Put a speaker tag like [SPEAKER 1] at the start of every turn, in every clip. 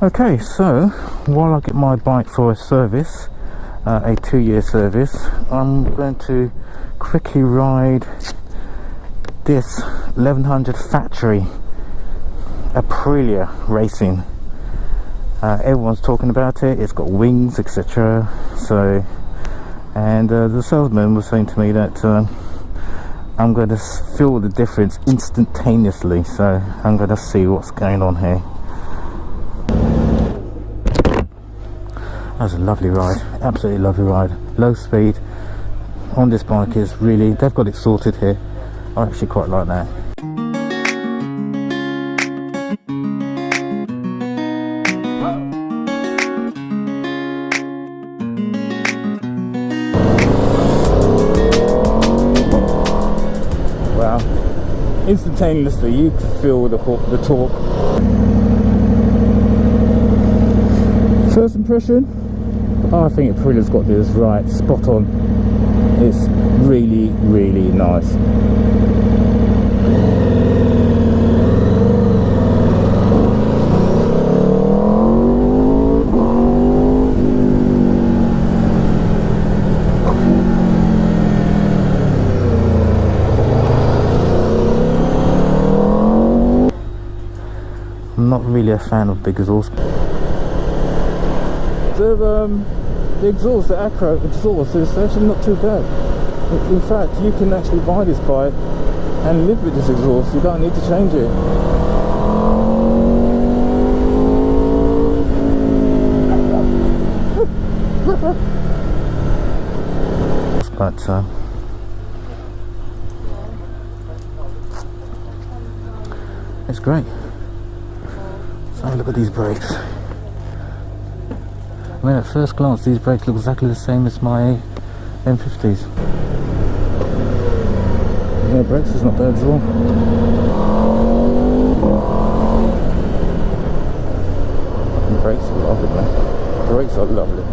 [SPEAKER 1] Okay, so while I get my bike for a service, a 2-year service, I'm going to quickly ride this 1100 factory Aprilia racing. Everyone's talking about it. It's got wings, etc. So, and the salesman was saying to me that I'm going to feel the difference instantaneously. So I'm going to see what's going on here. That was a lovely ride, absolutely lovely ride. Low speed on this bike is really, they've got it sorted here. I actually quite like that. Wow, instantaneously you can feel the torque. First impression? I think Aprilia's got this right, spot on. It's really, really nice. I'm not really a fan of big exhaust. The exhaust, the Acro exhaust, is actually not too bad. In fact, you can actually buy this bike and live with this exhaust. You don't need to change it. But it's great. So have a look at these brakes. I mean, at first glance, these brakes look exactly the same as my M50s. Yeah, brakes is not bad as well. The brakes are lovely, man. The brakes are lovely.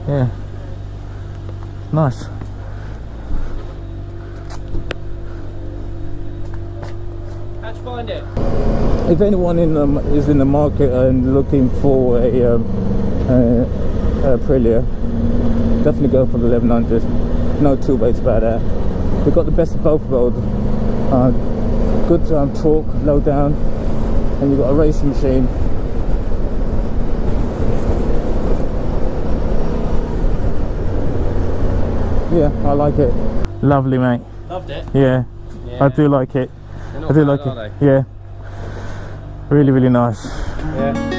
[SPEAKER 1] Yeah, nice. If anyone is in the market and looking for a Aprilia, definitely go for the 1100. No two ways about that. We've got the best of both worlds. Good torque, low down, and you've got a racing machine. Yeah, I like it. Lovely, mate.
[SPEAKER 2] Loved it?
[SPEAKER 1] Yeah. I do like it. I do like it. Yeah. Really, really nice.
[SPEAKER 2] Yeah.